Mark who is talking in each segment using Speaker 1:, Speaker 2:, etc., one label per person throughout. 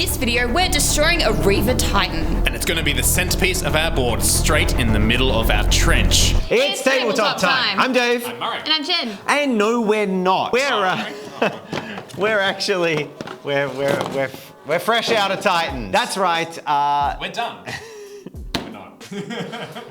Speaker 1: this video, we're destroying a Reaver Titan.
Speaker 2: And it's going to be the centerpiece of our board, straight in the middle of our trench.
Speaker 3: It's Tabletop Time. I'm Dave.
Speaker 2: I'm Murray.
Speaker 1: And I'm Jen.
Speaker 3: And no, we're not. We're fresh out of Titan. That's right.
Speaker 2: We're done. We're not.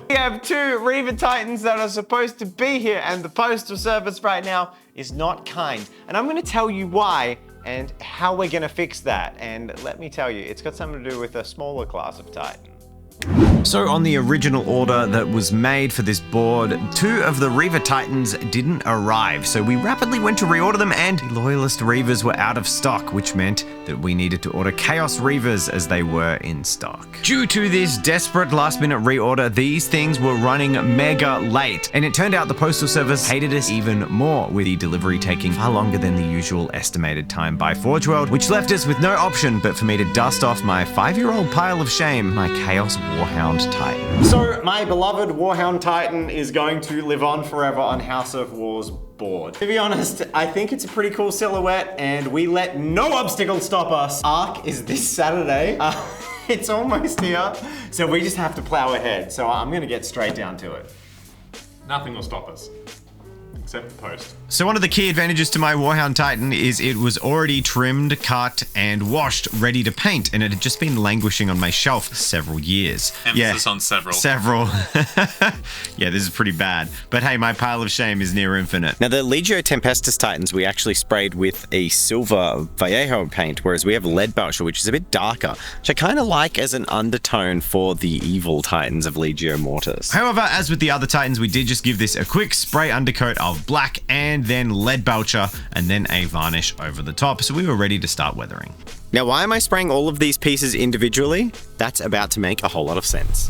Speaker 3: We have two Reaver Titans that are supposed to be here, and the postal service right now is not kind. And I'm going to tell you why and how we're going to fix that. And let me tell you, it's got something to do with a smaller class of Titan. So on the original order that was made for this board, two of the Reaver Titans didn't arrive, so we rapidly went to reorder them, and the Loyalist Reavers were out of stock, which meant that we needed to order Chaos Reavers as they were in stock. Due to this desperate last-minute reorder, these things were running mega late, and it turned out the Postal Service hated us even more, with the delivery taking far longer than the usual estimated time by Forge World, which left us with no option but for me to dust off my 5-year-old pile of shame, my Chaos Warhound Titan. So my beloved Warhound Titan is going to live on forever on House of War's board. To be honest, I think it's a pretty cool silhouette, and we let no obstacle stop us. Arc is this Saturday. It's almost here, so we just have to plow ahead. So I'm gonna get straight down to it.
Speaker 2: Nothing will stop us. Except the post.
Speaker 3: So one of the key advantages to my Warhound Titan is it was already trimmed, cut, and washed, ready to paint, and it had just been languishing on my shelf for several years.
Speaker 2: Emphasis on several.
Speaker 3: Several. Yeah, this is pretty bad. But hey, my pile of shame is near infinite. Now the Legio Tempestus Titans we actually sprayed with a silver Vallejo paint, whereas we have lead Belcher, which is a bit darker, which I kind of like as an undertone for the evil Titans of Legio Mortis. However, as with the other Titans, we did just give this a quick spray undercoat of black and then lead Belcher and then a varnish over the top, so we were ready to start weathering. Now, why am I spraying all of these pieces individually? That's about to make a whole lot of sense.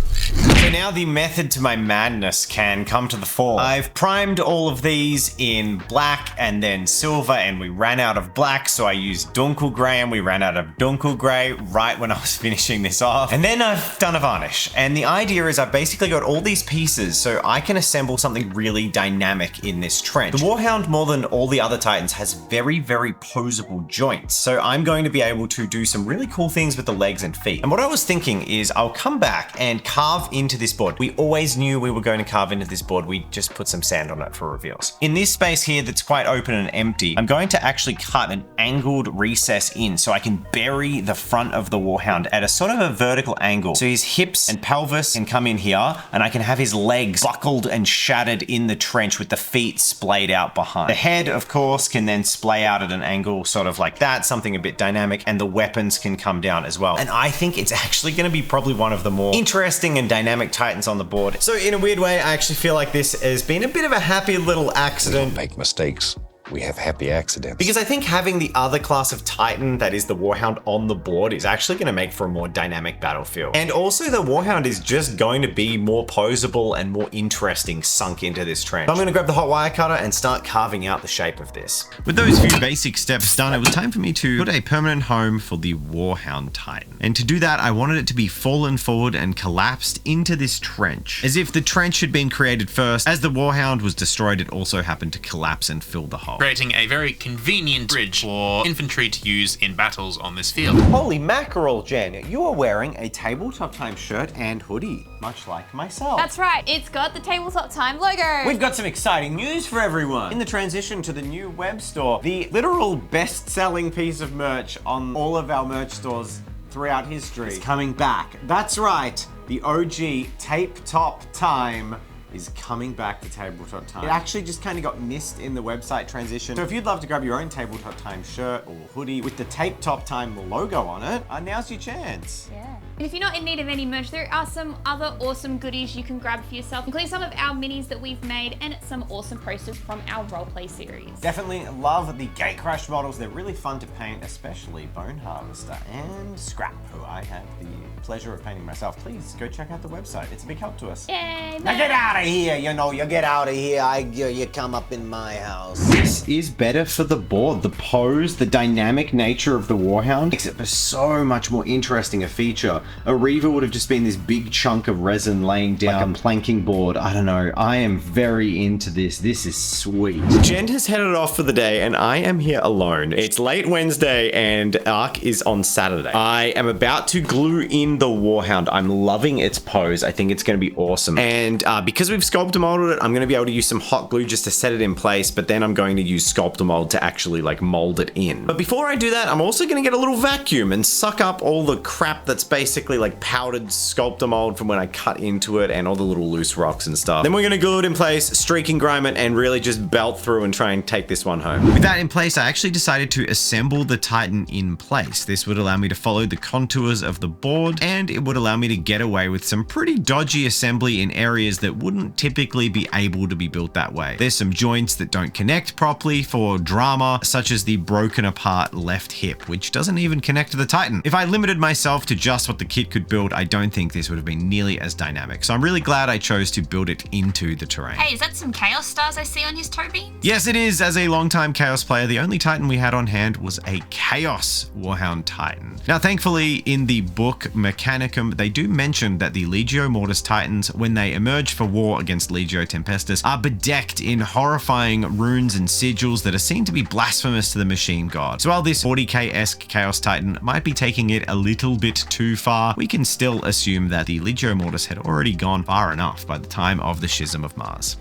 Speaker 3: So now the method to my madness can come to the fore. I've primed all of these in black and then silver, and we ran out of black, so I used Dunkel Grey, and we ran out of Dunkel Grey right when I was finishing this off. And then I've done a varnish. And the idea is I've basically got all these pieces so I can assemble something really dynamic in this trench. The Warhound, more than all the other Titans, has very, very posable joints. So I'm going to be able to do some really cool things with the legs and feet. And what I was thinking is I'll come back and carve into this board. We always knew we were going to carve into this board. We just put some sand on it for reveals. In this space here that's quite open and empty, I'm going to actually cut an angled recess in so I can bury the front of the Warhound at a sort of a vertical angle. So his hips and pelvis can come in here, and I can have his legs buckled and shattered in the trench with the feet splayed out behind. The head, of course, can then splay out at an angle sort of like that, something a bit dynamic, and the weapons can come down as well. And I think it's actually going to be probably one of the more interesting and dynamic Titans on the board. So in a weird way, I actually feel like this has been a bit of a happy little accident.
Speaker 4: We don't make mistakes. We have happy accidents.
Speaker 3: Because I think having the other class of Titan, that is the Warhound, on the board is actually going to make for a more dynamic battlefield. And also the Warhound is just going to be more posable and more interesting sunk into this trench. So I'm going to grab the hot wire cutter and start carving out the shape of this. With those few basic steps done, it was time for me to put a permanent home for the Warhound Titan. And to do that, I wanted it to be fallen forward and collapsed into this trench, as if the trench had been created first. As the Warhound was destroyed, it also happened to collapse and fill the hole,
Speaker 2: Creating a very convenient bridge for infantry to use in battles on this field.
Speaker 3: Holy mackerel, Jen, you are wearing a Tabletop Time shirt and hoodie, much like myself.
Speaker 1: That's right, it's got the Tabletop Time logo.
Speaker 3: We've got some exciting news for everyone. In the transition to the new web store, the literal best-selling piece of merch on all of our merch stores throughout history is coming back. That's right, the OG Tabletop Time is coming back to Tabletop Time. It actually just kind of got missed in the website transition. So if you'd love to grab your own Tabletop Time shirt or hoodie with the Tabletop Time logo on it, now's your chance.
Speaker 1: Yeah. And if you're not in need of any merch, there are some other awesome goodies you can grab for yourself, including some of our minis that we've made and some awesome posters from our roleplay series.
Speaker 3: Definitely love the Gatecrash models. They're really fun to paint, especially Bone Harvester and Scrap, who I have the pleasure of painting myself. Please go check out the website. It's a big help to us.
Speaker 1: Yay!
Speaker 3: Now get out of here, you get out of here. You come up in my house. This is better for the board. The pose, the dynamic nature of the Warhound makes it for so much more interesting a feature A Reaver would have just been this big chunk of resin laying down like a planking board. I don't know. I am very into this. This is sweet. Jen has headed off for the day and I am here alone. It's late Wednesday and Arc is on Saturday. I am about to glue in the Warhound. I'm loving its pose. I think it's going to be awesome. And because we've sculptor molded it, I'm going to be able to use some hot glue just to set it in place, but then I'm going to use sculptor mold to actually like mold it in. But before I do that, I'm also going to get a little vacuum and suck up all the crap that's basically like powdered sculptor mold from when I cut into it and all the little loose rocks and stuff. Then we're going to glue it in place, streak and grime it, and really just belt through and try and take this one home. With that in place, I actually decided to assemble the Titan in place. This would allow me to follow the contours of the board, and it would allow me to get away with some pretty dodgy assembly in areas that wouldn't typically be able to be built that way. There's some joints that don't connect properly for drama, such as the broken apart left hip, which doesn't even connect to the Titan. If I limited myself to just what the kit could build, I don't think this would have been nearly as dynamic. So I'm really glad I chose to build it into the terrain.
Speaker 1: Hey, is that some Chaos Stars I see on his toe beams?
Speaker 3: Yes, it is. As a longtime Chaos player, the only Titan we had on hand was a Chaos Warhound Titan. Now, thankfully, in the book Mechanicum, they do mention that the Legio Mortis Titans, when they emerge for war against Legio Tempestus, are bedecked in horrifying runes and sigils that are seen to be blasphemous to the machine god. So while this 40k-esque Chaos Titan might be taking it a little bit too far, we can still assume that the Legio Mortis had already gone far enough by the time of the Schism of Mars.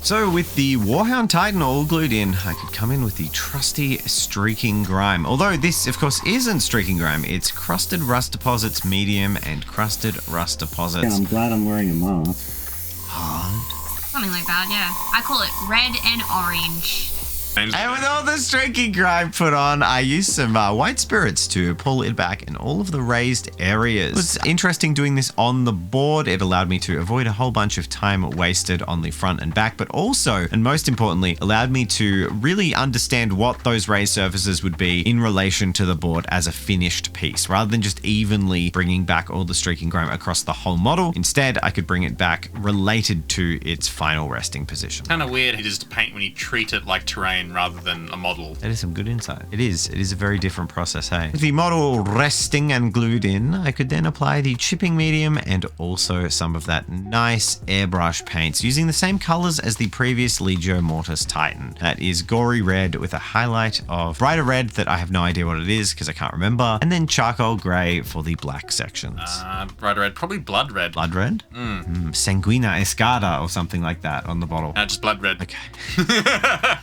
Speaker 3: So with the Warhound Titan all glued in, I could come in with the trusty streaking grime. Although this, of course, isn't streaking grime, it's crusted rust deposits medium and crusted rust deposits.
Speaker 5: Yeah, I'm glad I'm wearing a mask.
Speaker 3: Hard.
Speaker 1: Something like that, yeah. I call it red and orange.
Speaker 3: And with all the streaky grime put on, I used some white spirits to pull it back in all of the raised areas. It was interesting doing this on the board. It allowed me to avoid a whole bunch of time wasted on the front and back, but also, and most importantly, allowed me to really understand what those raised surfaces would be in relation to the board as a finished piece, rather than just evenly bringing back all the streaking grime across the whole model. Instead, I could bring it back related to its final resting position.
Speaker 2: Kind of weird it is to paint when you treat it like terrain rather than a model.
Speaker 3: That is some good insight. It is a very different process, hey? With the model resting and glued in, I could then apply the chipping medium and also some of that nice airbrush paints using the same colors as the previous Legio Mortis Titan. That is gory red with a highlight of brighter red that I have no idea what it is because I can't remember, and then charcoal gray for the black sections.
Speaker 2: Brighter red, probably blood red.
Speaker 3: Blood red? Sanguina Escada or something like that on the bottle.
Speaker 2: Just blood red.
Speaker 3: Okay.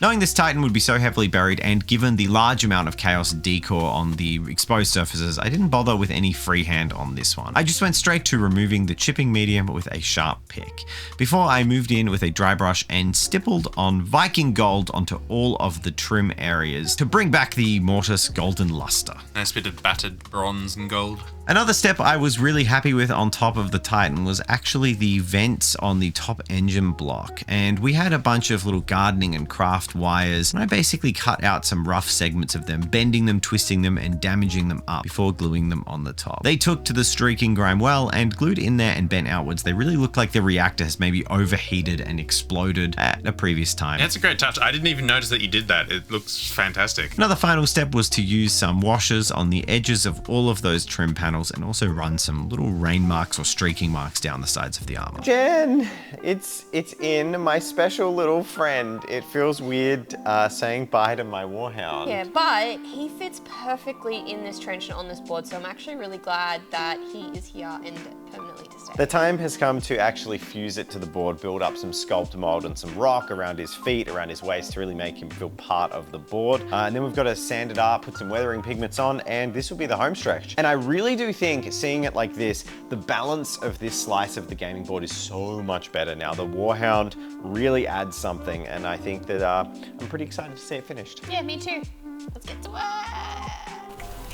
Speaker 3: Knowing this Titan would be so heavily buried, and given the large amount of chaos decor on the exposed surfaces, I didn't bother with any freehand on this one. I just went straight to removing the chipping medium with a sharp pick, before I moved in with a dry brush and stippled on Viking gold onto all of the trim areas to bring back the Mortis golden luster.
Speaker 2: Nice bit of battered bronze and gold.
Speaker 3: Another step I was really happy with on top of the Titan was actually the vents on the top engine block, and we had a bunch of little gardening and craft wires, and I basically cut out some rough segments of them, bending them, twisting them, and damaging them up before gluing them on the top. They took to the streaking grime well, and glued in there and bent outwards, they really look like the reactor has maybe overheated and exploded at a previous time.
Speaker 2: That's a great touch. I didn't even notice that you did that. It looks fantastic.
Speaker 3: Another final step was to use some washers on the edges of all of those trim panels and also run some little rain marks or streaking marks down the sides of the armor. Jen, it's in, my special little friend. It feels weird saying bye to my Warhound.
Speaker 6: Yeah, but he fits perfectly in this trench and on this board, so I'm actually really glad that he is here and permanently to stay.
Speaker 3: The time has come to actually fuse it to the board, build up some sculpt mold and some rock around his feet, around his waist to really make him feel part of the board. And then we've got to sand it up, put some weathering pigments on, and this will be the home stretch. And I really do think, seeing it like this, the balance of this slice of the gaming board is so much better now. The Warhound really adds something, and I think that I'm pretty excited to see it finished.
Speaker 6: Yeah, me too. Let's get to work.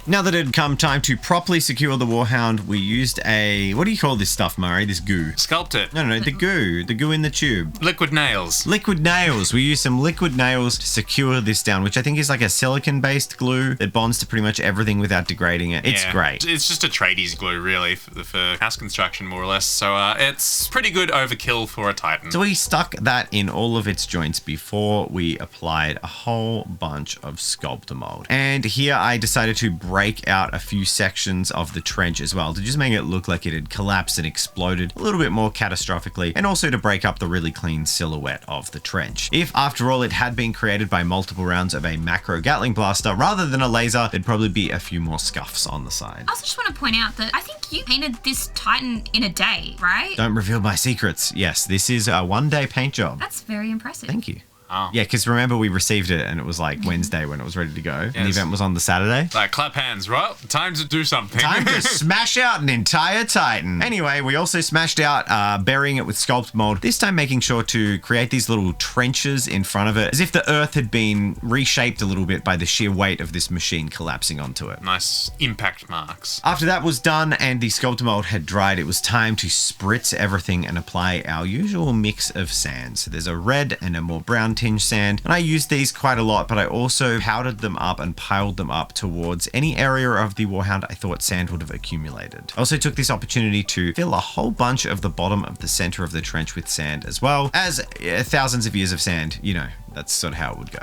Speaker 3: Now that it had come time to properly secure the Warhound, we used a, what do you call this stuff, Murray? This goo?
Speaker 2: Sculpt it.
Speaker 3: No, the goo in the tube.
Speaker 2: Liquid nails.
Speaker 3: Liquid nails. We used some liquid nails to secure this down, which I think is like a silicon-based glue that bonds to pretty much everything without degrading it. It's great.
Speaker 2: It's just a tradies glue, really, for house construction, more or less. So it's pretty good overkill for a Titan.
Speaker 3: So we stuck that in all of its joints before we applied a whole bunch of sculptor mold. And here I decided to break out a few sections of the trench as well to just make it look like it had collapsed and exploded a little bit more catastrophically, and also to break up the really clean silhouette of the trench. If, after all, it had been created by multiple rounds of a macro Gatling blaster rather than a laser, there'd probably be a few more scuffs on the side.
Speaker 1: I also just want to point out that I think you painted this Titan in a day, right?
Speaker 3: Don't reveal my secrets. Yes, this is a one-day paint job.
Speaker 1: That's very impressive.
Speaker 3: Thank you.
Speaker 2: Oh.
Speaker 3: Yeah, because remember we received it and it was like Wednesday when it was ready to go. And the
Speaker 2: Yes.
Speaker 3: event was on the Saturday.
Speaker 2: Like, clap hands, right? Time to do something.
Speaker 3: Time to smash out an entire Titan. Anyway, we also smashed out burying it with sculpt mold, this time making sure to create these little trenches in front of it, as if the earth had been reshaped a little bit by the sheer weight of this machine collapsing onto it.
Speaker 2: Nice impact marks.
Speaker 3: After that was done and the sculpt mold had dried, it was time to spritz everything and apply our usual mix of sands. So there's a red and a more brown tinge sand, and I used these quite a lot, but I also powdered them up and piled them up towards any area of the Warhound I thought sand would have accumulated. I also took this opportunity to fill a whole bunch of the bottom of the center of the trench with sand as well, as thousands of years of sand, you know, that's sort of how it would go.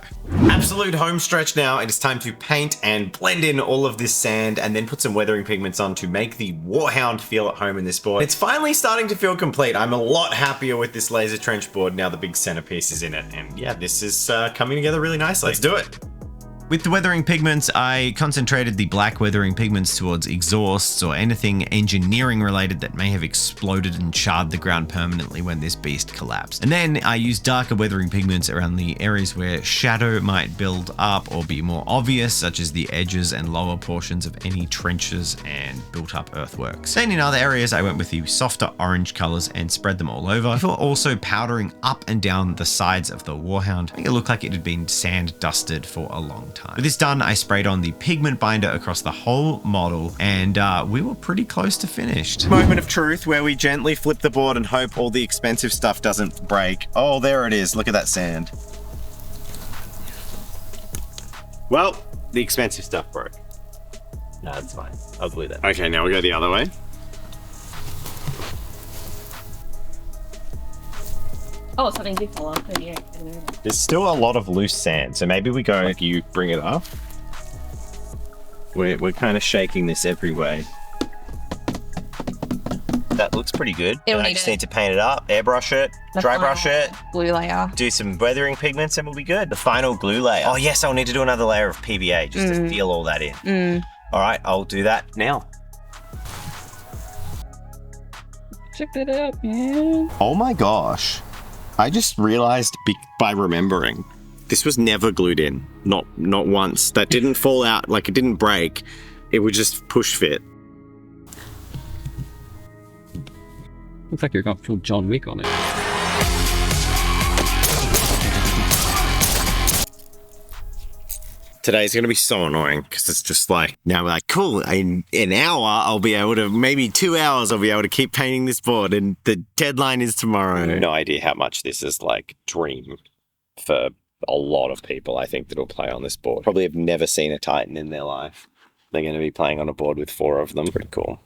Speaker 3: Absolute home stretch now. It is time to paint and blend in all of this sand and then put some weathering pigments on to make the Warhound feel at home in this board. It's finally starting to feel complete. I'm a lot happier with this laser trench board now the big centerpiece is in it. And yeah, this is coming together really nicely. Let's do it. With the weathering pigments, I concentrated the black weathering pigments towards exhausts or anything engineering related that may have exploded and charred the ground permanently when this beast collapsed. And then I used darker weathering pigments around the areas where shadow might build up or be more obvious, such as the edges and lower portions of any trenches and built up earthworks. Then in other areas, I went with the softer orange colors and spread them all over, before also powdering up and down the sides of the Warhound, make it look like it had been sand dusted for a long time. With this done, I sprayed on the pigment binder across the whole model, and we were pretty close to finished. Moment of truth where we gently flip the board and hope all the expensive stuff doesn't break. Oh, there it is. Look at that sand. Well, the expensive stuff broke. No, that's fine. I'll glue that. Okay, now we go the other way.
Speaker 6: Oh, something did fall off. Yeah.
Speaker 3: There's still a lot of loose sand, so maybe we go, like, you bring it up. We're kind of shaking this every way. That looks pretty good. I just need to paint it up, airbrush it, dry brush it,
Speaker 6: Glue layer.
Speaker 3: do some weathering pigments, and we'll be good. The final glue layer. Oh yes, I'll need to do another layer of PVA just to feel all that in. All right, I'll do that now.
Speaker 6: Check that out, man.
Speaker 3: Oh my gosh. I just realized by remembering, this was never glued in. Not once. That didn't fall out, like it didn't break. It would just push fit.
Speaker 5: Looks like you're going full John Wick on it.
Speaker 3: Today's going to be so annoying because it's just like, now we're like, cool, in an hour, I'll be able to, maybe 2 hours, I'll be able to keep painting this board and the deadline is tomorrow. No idea how much this is like dream for a lot of people, I think, that'll play on this board. Probably have never seen a Titan in their life. They're going to be playing on a board with 4 of them. Pretty cool.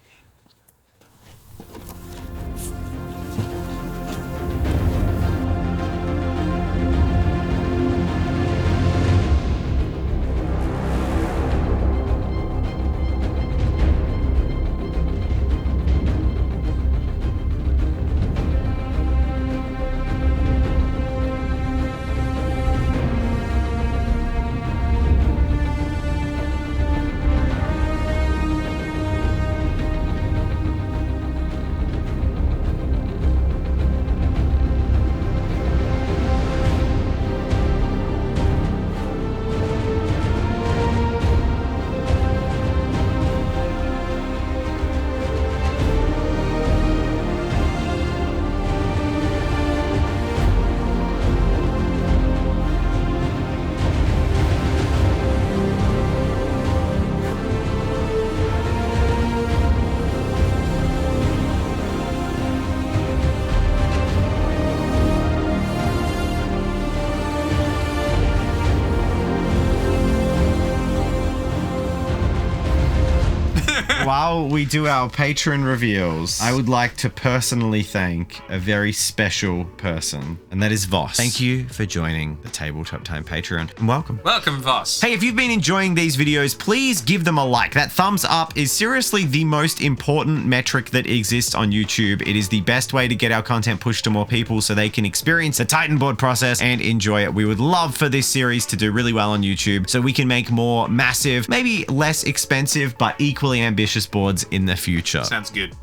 Speaker 3: While we do our patron reveals, I would like to personally thank a very special person, and that is Voss. Thank you for joining the Tabletop Time Patreon, and welcome.
Speaker 2: Welcome, Voss.
Speaker 3: Hey, if you've been enjoying these videos, please give them a like. That thumbs up is seriously the most important metric that exists on YouTube. It is the best way to get our content pushed to more people so they can experience the Titan board process and enjoy it. We would love for this series to do really well on YouTube so we can make more massive, maybe less expensive, but equally ambitious boards in the future.
Speaker 2: Sounds good.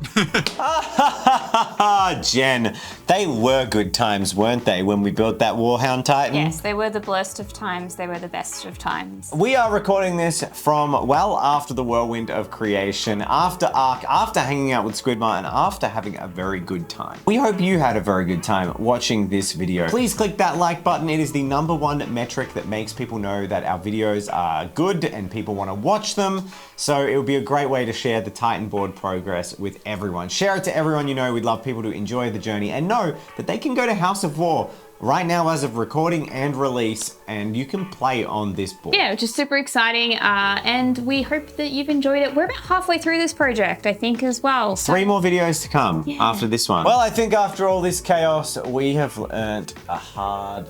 Speaker 3: Jen, they were good times, weren't they, when we built that Warhound Titan?
Speaker 7: Yes, they were the blurst of times. They were the best of times.
Speaker 3: We are recording this from well after the whirlwind of creation, after Arc, after hanging out with Squidma, and after having a very good time. We hope you had a very good time watching this video. Please click that like button. It is the #1 metric that makes people know that our videos are good and people want to watch them. So it would be a great way to share the Titan board progress with everyone. Share it to everyone you know. We'd love people to enjoy the journey and know that they can go to House of War right now as of recording and release, and you can play on this board.
Speaker 1: Yeah, which is super exciting, and we hope that you've enjoyed it. We're about halfway through this project, I think, as well. So
Speaker 3: 3 more videos to come after this one. Well, I think after all this chaos, we have learned a hard